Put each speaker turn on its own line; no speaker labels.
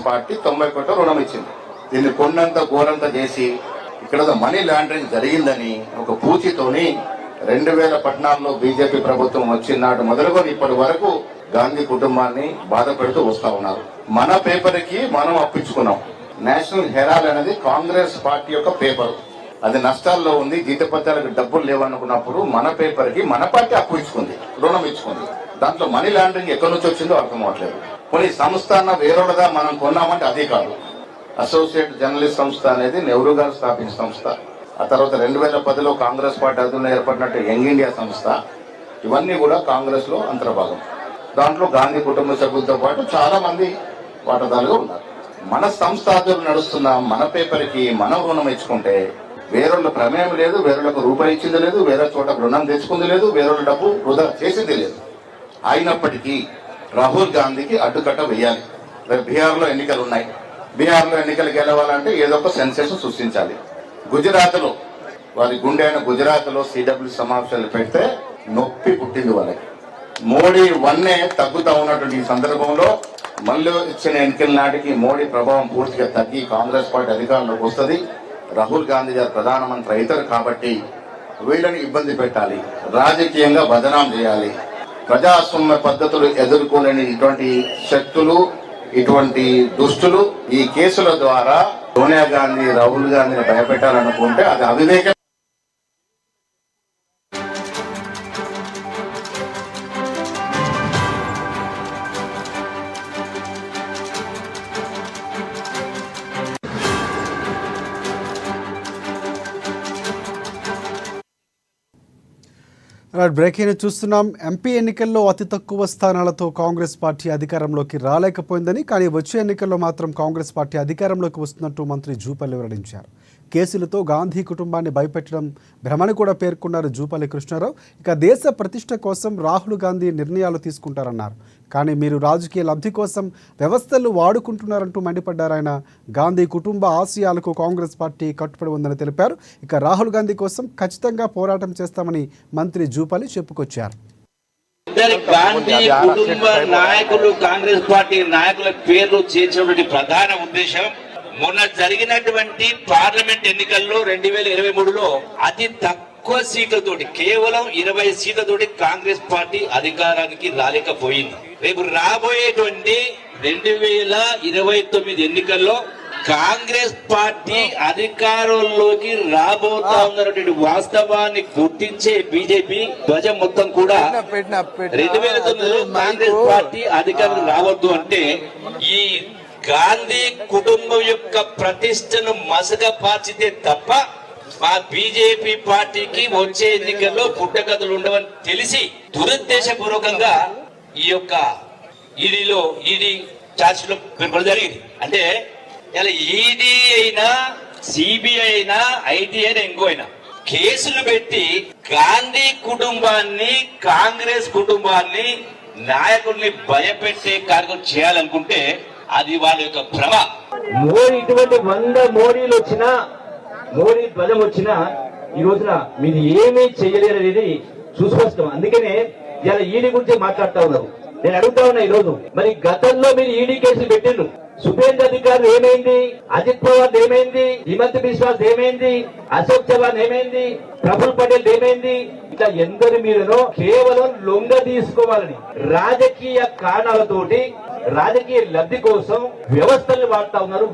Party 90 కోట్ల రుణం ఇచ్చింది. దీన్ని కొన్నంత ఘోరంత చేసి ఇక్కడ మనీ లాండరింగ్ జరిగిందని ఒక పూచితోని 2014లో బీజేపీ ప్రభుత్వం వచ్చిన నాటి మొదలుకొని ఇప్పటి వరకు గాంధీ కుటుంబాన్ని బాధ పెడుతూ వస్తా ఉన్నారు. మన పేపర్కి మనం అప్పించుకున్నాం. నేషనల్ హెరాల్డ్ అనేది కాంగ్రెస్ పార్టీ యొక్క పేపర్. అది నష్టాల్లో ఉంది, జీతపత్యాలకు డబ్బులు లేవనుకున్నప్పుడు మన పేపర్కి మన పార్టీ అప్పు ఇచ్చుకుంది, రుణం ఇచ్చుకుంది. దాంట్లో మనీ లాండరింగ్ ఎక్కడి నుంచి వచ్చిందో అర్థం అవట్లేదు. కొన్ని సంస్థ అన్న వేరేగా మనం కొన్నామంటే అది కాదు. అసోసియేట్ జర్నలిస్ట్ సంస్థ అనేది నెహ్రూ గారు స్థాపించిన సంస్థ. ఆ తర్వాత 2010లో కాంగ్రెస్ పార్టీ అదుపులో ఏర్పడినట్టు యంగ్ ఇండియా సంస్థ. ఇవన్నీ కూడా కాంగ్రెస్ లో అంతర్భాగం. దాంట్లో గాంధీ కుటుంబ సభ్యులతో పాటు చాలా మంది వాటాదారులుగా ఉన్నారు. మన సంస్థ ఆధ్వర్యంలో నడుస్తున్న మన పేపర్కి మనం రుణం ఇచ్చుకుంటే వేరొళ్ళ ప్రమేయం లేదు, వేరొళ్ళకు రూపాయి ఇచ్చింది లేదు, వేరే చోట రుణం తెచ్చుకుంది లేదు, వేరొళ్ళ డబ్బు వృధా చేసింది లేదు. అయినప్పటికీ రాహుల్ గాంధీకి అడ్డుకట్ట వేయాలి. రేపు బీహార్లో ఎన్నికలు ఉన్నాయి. బీహార్లో ఎన్నికలు గెలవాలంటే ఏదో ఒక సెన్సేషన్ సృష్టించాలి. గుజరాత్ లో వారి గుండె అయిన గుజరాత్ లో సిడబ్ల్యూ సమావేశాలు పెడితే నొప్పి పుట్టింది వాళ్ళకి. మోడీ వన్నే తగ్గుతా ఉన్నటువంటి ఈ సందర్భంలో మళ్ళీ ఇచ్చిన ఎన్నికల నాటికి మోడీ ప్రభావం పూర్తిగా తగ్గి కాంగ్రెస్ పార్టీ అధికారంలోకి వస్తుంది. రాహుల్ గాంధీ గారు ప్రధానమంత్రి అవుతారు కాబట్టి వీళ్ళని ఇబ్బంది పెట్టాలి, రాజకీయంగా బదనాం చేయాలి. ప్రజాస్వామ్య పద్ధతులు ఎదుర్కోలేని ఇటువంటి శక్తులు, ఇటువంటి దుష్టులు ఈ కేసుల ద్వారా సోనియా గాంధీ, రాహుల్ గాంధీని భయపెట్టాలనుకుంటే అది అవివేకం.
బ్రేకింగ్ చూస్తున్నాం. ఎంపీ ఎన్నికల్లో అతి తక్కువ స్థానాలతో కాంగ్రెస్ పార్టీ అధికారంలోకి రాలేకపోయిందని, కానీ వచ్చే ఎన్నికల్లో మాత్రం కాంగ్రెస్ పార్టీ అధికారంలోకి వస్తున్నట్టు మంత్రి జూపల్లి వెల్లడించారు. కేసులతో గాంధీ కుటుంబాన్ని భయపెట్టడం భ్రమని కూడా పేర్కొన్నారు జూపల్లి కృష్ణారావు. ఇక దేశ ప్రతిష్ట కోసం రాహుల్ గాంధీ నిర్ణయాలు తీసుకుంటారన్నారు. కానీ మీరు రాజకీయ లబ్ధి కోసం వ్యవస్థలు వాడుకుంటున్నారంటూ మండిపడ్డారు ఆయన. గాంధీ కుటుంబ ఆశయాలకు కాంగ్రెస్ పార్టీ కట్టుబడి ఉందని తెలిపారు. ఇక రాహుల్ గాంధీ కోసం ఖచ్చితంగా పోరాటం చేస్తామని మంత్రి జూపల్లి చెప్పుకొచ్చారు.
గాంధీ కుటుంబ నాయకులు కాంగ్రెస్ పార్టీ నాయకుల పేర్లు చేర్చినటువంటి ప్రధాన ఉద్దేశం మొన్న జరిగినటువంటి పార్లమెంట్ ఎన్నికల్లో 2023లో అతి తక్కువ సీట్లతోటి, కేవలం 20 సీట్లతోటి కాంగ్రెస్ పార్టీ అధికారానికి రాలేకపోయింది. రేపు రాబోయేటువంటి 2029 ఎన్నికల్లో కాంగ్రెస్ పార్టీ అధికారంలోకి రాబోతా ఉన్నటువంటి వాస్తవాన్ని గుర్తించే బీజేపీ ధ్వజం మొత్తం కూడా 2009లో కాంగ్రెస్ పార్టీ అధికారం రావద్దు అంటే ఈ గాంధీ కుటుంబం యొక్క ప్రతిష్టను మసకపార్చితే తప్ప మా బీజేపీ పార్టీకి వచ్చే ఎన్నికల్లో పుట్టగతులు ఉండవని తెలిసి దురుద్దేశపూర్వకంగా ఈ యొక్క ఈడీ ఛార్జ్ లో పేర్కొనడం జరిగింది. అంటే ఇలా ఈడీ అయినా, సిబిఐ అయినా, ఐటీ అయినా, ఇంకో అయినా కేసులు పెట్టి గాంధీ కుటుంబాన్ని, కాంగ్రెస్ కుటుంబాన్ని, నాయకుల్ని భయపెట్టే కార్యక్రమం చేయాలనుకుంటే అది వాళ్ళ యొక్క భ్రమ.
మోడీ ఇటువంటి 100 మోడీలు వచ్చినా, మోడీ ధ్వజం వచ్చినా ఈ రోజున మీరు ఏమీ చేయలేరు అనేది సుస్పష్టం. అందుకనే ఇలా ఈడీ గురించి మాట్లాడుతా ఉన్నారు. నేను అడుగుతా ఉన్నా, ఈ రోజు మరి గతంలో మీరు ఈడీ కేసులు పెట్టిండ్రు. సుభేంద్ర అధికారులు ఏమైంది? అజిత్ పవార్ ఏమైంది? హిమంత్ బిశ్వాస్ ఏమైంది? అశోక్ చవాన్ ఏమైంది? ప్రఫుల్ పటేల్ ఏమైంది? ఇట్లా ఎందరు మీరునో కేవలం లొంగ తీసుకోవాలని రాజకీయ కారణాలతోటి, రాజకీయ లబ్ధి కోసం వ్యవస్థల్ని వాడుతా ఉన్నారు.